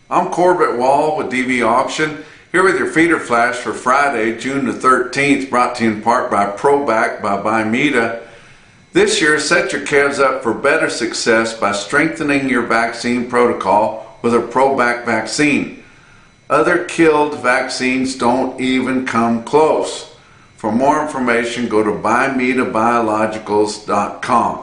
I'm Corbett Wall with DV Auction, here with your feeder flash for Friday, June the 13th, brought to you in part by ProBack by Bimeda. This year, set your calves up for better success by strengthening your vaccine protocol with a ProBack vaccine. Other killed vaccines don't even come close. For more information, go to BimedaBiologicals.com.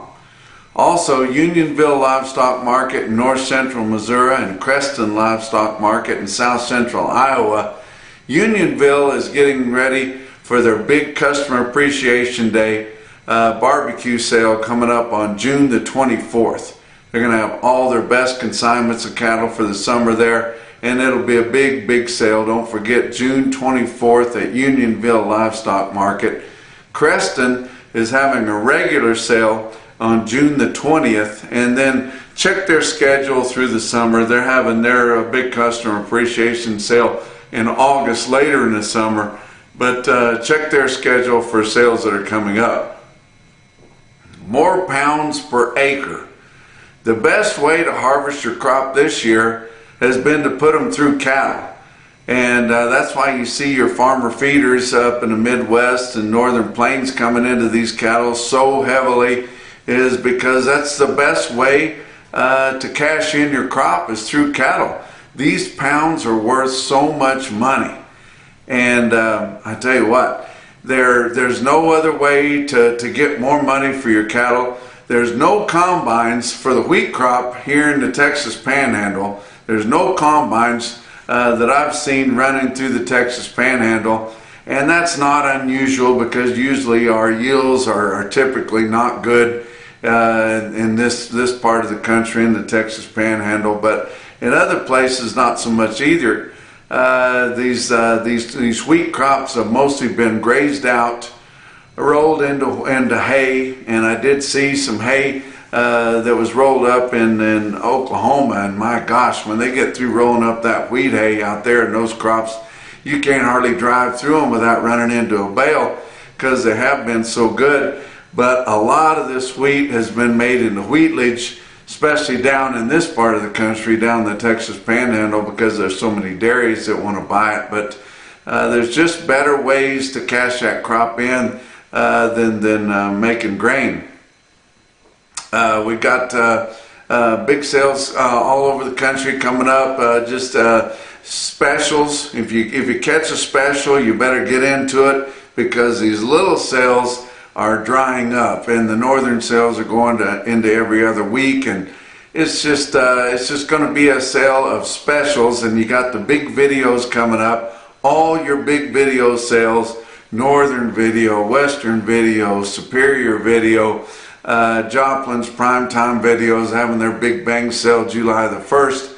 Also, Unionville Livestock Market in north central Missouri and Creston Livestock Market in south central Iowa. Unionville is getting ready for their big Customer Appreciation Day barbecue sale coming up on June the 24th. They're going to have all their best consignments of cattle for the summer there, and it'll be a big sale. Don't forget, June 24th at Unionville Livestock Market. Creston is having a regular sale on June the 20th, and then check their schedule through the summer. They're having their big Customer Appreciation Sale in August later in the summer, but check their schedule for sales that are coming up. More pounds per acre. The best way to harvest your crop this year has been to put them through cattle, and that's why you see your farmer feeders up in the Midwest and Northern Plains coming into these cattle so heavily, is because that's the best way to cash in your crop is through cattle. These pounds are worth so much money, and I tell you what, there's no other way to get more money for your cattle. There's no combines for the wheat crop here in the Texas Panhandle. There's no combines that I've seen running through the Texas Panhandle, and that's not unusual because usually our yields are typically not good in this part of the country, in the Texas Panhandle, but in other places not so much either. These wheat crops have mostly been grazed out, rolled into hay, and I did see some hay that was rolled up in Oklahoma, and my gosh, when they get through rolling up that wheat hay out there in those crops, you can't hardly drive through them without running into a bale because they have been so good. But a lot of this wheat has been made into wheatledge, especially down in this part of the country, down the Texas Panhandle, because there's so many dairies that want to buy it. But there's just better ways to cash that crop in than making grain. We've got big sales all over the country coming up. Just specials. If you catch a special, you better get into it, because these little sales are drying up, and the northern sales are going into every other week, and it's just going to be a sale of specials. And you got the big videos coming up, all your big video sales, Northern Video, Western Video, Superior Video, Joplin's Primetime Videos having their big bang sale July the 1st.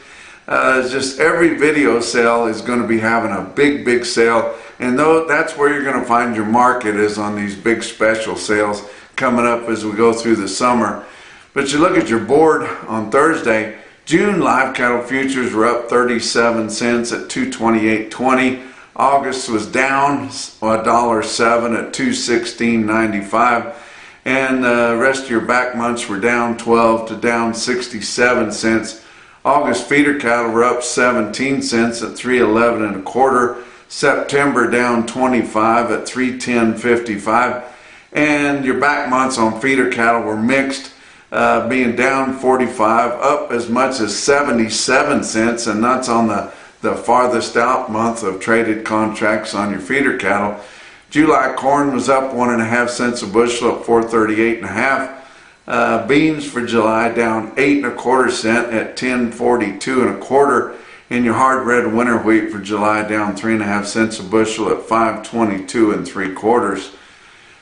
Just every video sale is going to be having a big sale, and that's where you're going to find your market, is on these big special sales coming up as we go through the summer. But you look at your board on Thursday, June live cattle futures were up 37 cents at $228.20. August was down $1.07 at $216.95, and the rest of your back months were down 12 to down 67 cents. August feeder cattle were up 17 cents at $311.25. September down 25 at $310.55, and your back months on feeder cattle were mixed, being down 45, up as much as 77 cents, and that's on the farthest out month of traded contracts on your feeder cattle. July corn was up 1.5 cents a bushel at $438.50. Beans for July down 8.25 cents at $1042.25. And your hard red winter wheat for July down 3.5 cents a bushel at $522.75.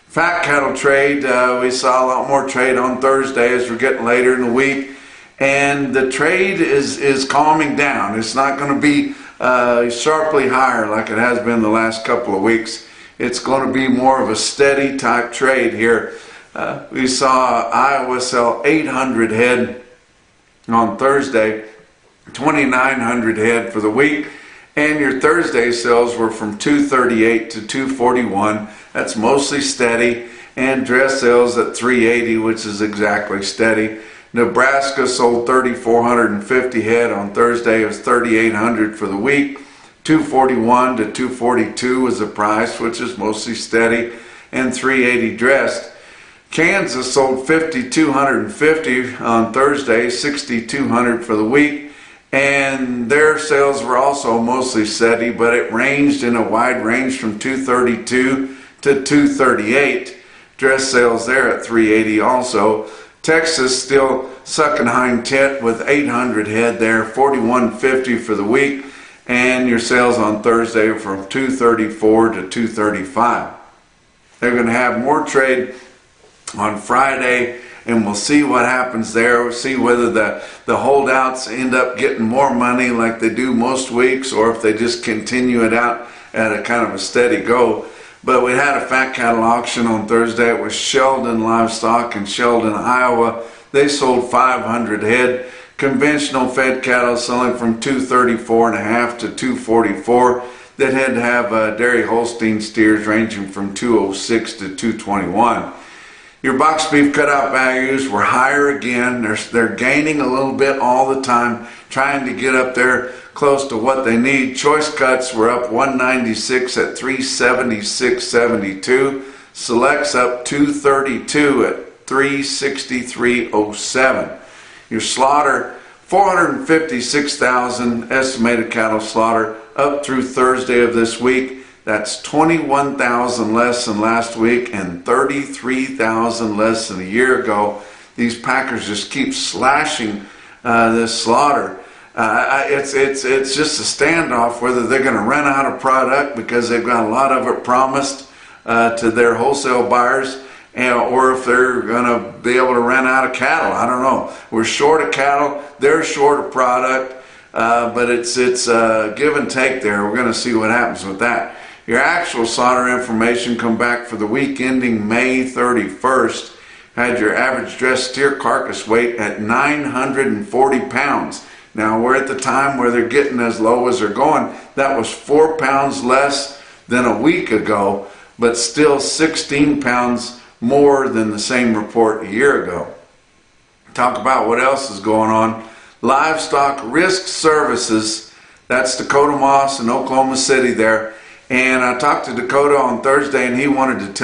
Fat cattle trade, we saw a lot more trade on Thursday as we're getting later in the week, and the trade is calming down. It's not going to be sharply higher like it has been the last couple of weeks. It's going to be more of a steady type trade here. We saw Iowa sell 800 head on Thursday, 2,900 head for the week, and your Thursday sales were from 238 to 241. That's mostly steady, and dress sales at 380, which is exactly steady. Nebraska sold 3,450 head on Thursday. It was 3,800 for the week. 241 to 242 was the price, which is mostly steady, and 380 dressed. Kansas sold 5,250 on Thursday, 6,200 for the week, and their sales were also mostly steady, but it ranged in a wide range from 232 to 238. Dress sales there at 380 also. Texas still sucking hind tit with 800 head there, 4,150 for the week, and your sales on Thursday from 234 to 235. They're going to have more trade on Friday, and we'll see what happens there. We'll see whether the holdouts end up getting more money like they do most weeks, or if they just continue it out at a kind of a steady go. But we had a fat cattle auction on Thursday. It was Sheldon Livestock in Sheldon, Iowa. They sold 500 head. Conventional fed cattle selling from 234.5 to 244. That had to have dairy Holstein steers ranging from 206 to 221. Your box beef cutout values were higher again. They're gaining a little bit all the time, trying to get up there close to what they need. Choice cuts were up 196 at 376.72. Selects up 232 at 363.07. Your slaughter, 456,000 estimated cattle slaughter up through Thursday of this week. That's 21,000 less than last week and 33,000 less than a year ago. These packers just keep slashing this slaughter. It's just a standoff whether they're going to run out of product because they've got a lot of it promised to their wholesale buyers, or if they're going to be able to run out of cattle. I don't know. We're short of cattle. They're short of product, but it's give and take there. We're going to see what happens with that. Your actual slaughter information come back for the week ending May 31st. Had your average dressed steer carcass weight at 940 pounds. Now we're at the time where they're getting as low as they're going. That was 4 pounds less than a week ago, but still 16 pounds more than the same report a year ago. Talk about what else is going on. Livestock Risk Services, that's Dakota Moss in Oklahoma City there. And I talked to Dakota on Thursday, and he wanted to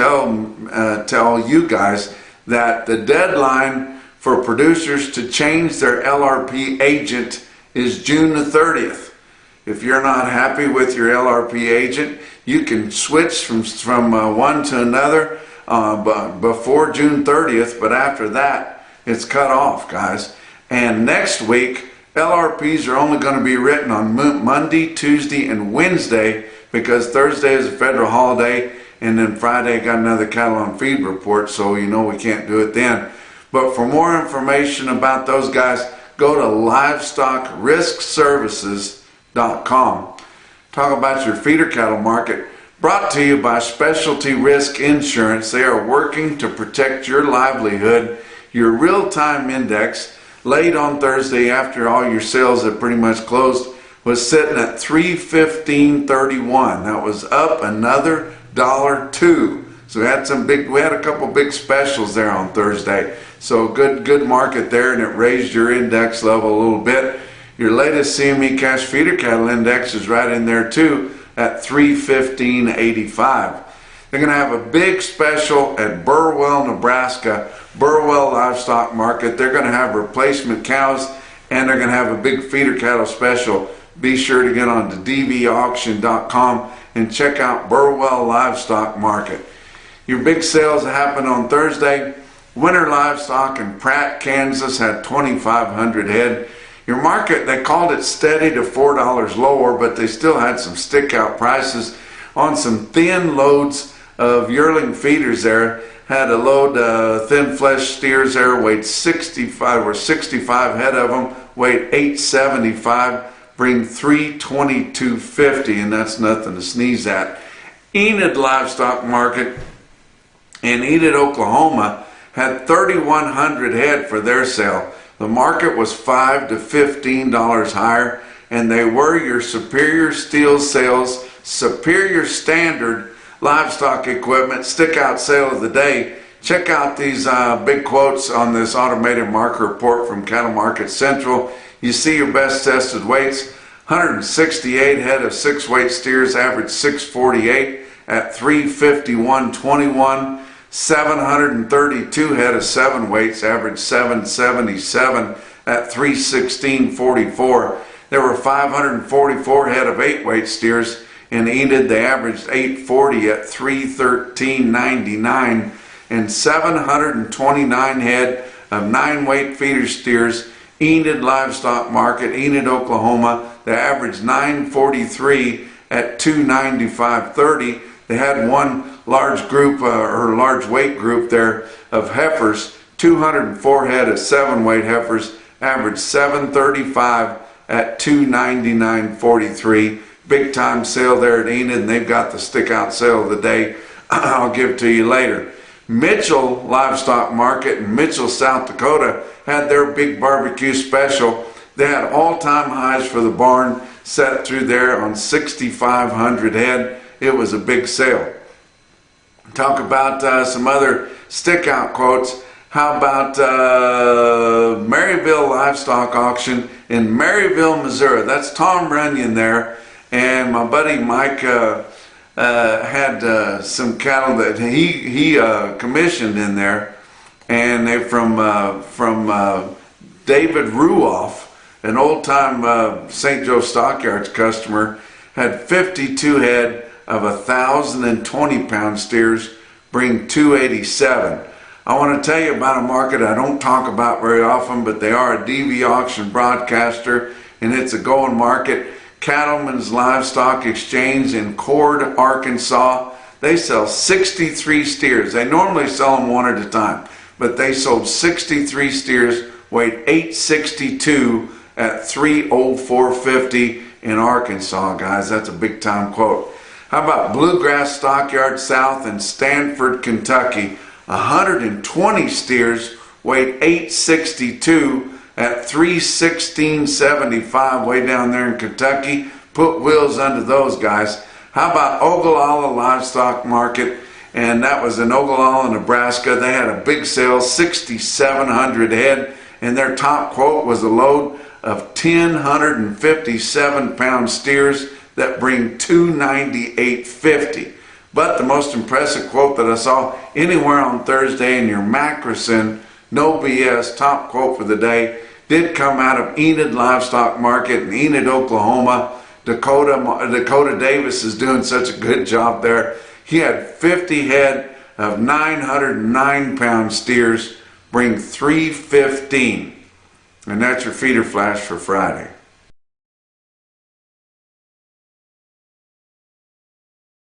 tell you guys that the deadline for producers to change their LRP agent is June the 30th. If you're not happy with your LRP agent, you can switch from one to another before June 30th, but after that, it's cut off, guys. And next week, LRPs are only going to be written on Monday, Tuesday, and Wednesday, because Thursday is a federal holiday, and then Friday got another cattle on feed report, so you know we can't do it then. But for more information about those guys, go to livestockriskservices.com. Talk about your feeder cattle market, brought to you by Specialty Risk Insurance. They are working to protect your livelihood. Your real-time index, late on Thursday after all your sales had pretty much closed, was sitting at 315.31. That was up another $1.02. So we had a couple big specials there on Thursday. So good market there, and it raised your index level a little bit. Your latest CME cash feeder cattle index is right in there too at 315.85. They're going to have a big special at Burwell, Nebraska, Burwell Livestock Market. They're going to have replacement cows, and they're going to have a big feeder cattle special. Be sure to get on to DVAuction.com and check out Burwell Livestock Market. Your big sales happened on Thursday. Winter Livestock in Pratt, Kansas had 2,500 head. Your market, they called it steady to $4 lower, but they still had some stick out prices on some thin loads of yearling feeders there. Had a load thin flesh steers there, weighed 65 head of them, weighed 875. Bring 322.50, and that's nothing to sneeze at. Enid Livestock Market in Enid, Oklahoma had 3,100 head for their sale. The market was $5 to $15 higher, and they were your Superior Steel Sales, Superior Standard livestock equipment stick out sale of the day. Check out these big quotes on this automated market report from Cattle Market Central. You see your best tested weights. 168 head of 6-weight steers average 648 at 351.21. 732 head of 7 weights average 777 at 316.44. There were 544 head of 8-weight steers in Enid. They averaged 840 at 313.99. And 729 head of 9-weight feeder steers, Enid Livestock Market, Enid, Oklahoma. They averaged 943 at 295.30. They had one large group or large weight group there of heifers. 204 head of 7-weight heifers averaged 735 at 299.43. Big time sale there at Enid, and they've got the stick out sale of the day. I'll give to you later. Mitchell Livestock Market in Mitchell, South Dakota had their big barbecue special. They had all-time highs for the barn set through there on 6,500 head. It was a big sale. Talk about some other stick-out quotes. How about Maryville Livestock Auction in Maryville, Missouri? That's Tom Runyon there, and my buddy Mike had some cattle that he commissioned in there, and they from David Ruoff, an old-time St. Joe Stockyards customer, had 52 head of 1,020-pound steers, bring 287. I want to tell you about a market I don't talk about very often, but they are a DVAuction broadcaster, and it's a going market. Cattlemen's Livestock Exchange in Cord, Arkansas. They sell 63 steers. They normally sell them one at a time, but they sold 63 steers, weighed 862 at 304.50 in Arkansas, guys. That's a big time quote. How about Bluegrass Stockyard South in Stanford, Kentucky? 120 steers, weighed 862 at 316.75 way down there in Kentucky. Put wheels under those guys. How about Ogallala Livestock Market? And that was in Ogallala, Nebraska. They had a big sale, 6,700 head, and their top quote was a load of 1,057-pound steers that bring 298.50. But the most impressive quote that I saw anywhere on Thursday in your Macrocin, no BS, top quote for the day, did come out of Enid Livestock Market in Enid, Oklahoma. Dakota Davis is doing such a good job there. He had 50 head of 909-pound steers, bring 315. And that's your feeder flash for Friday.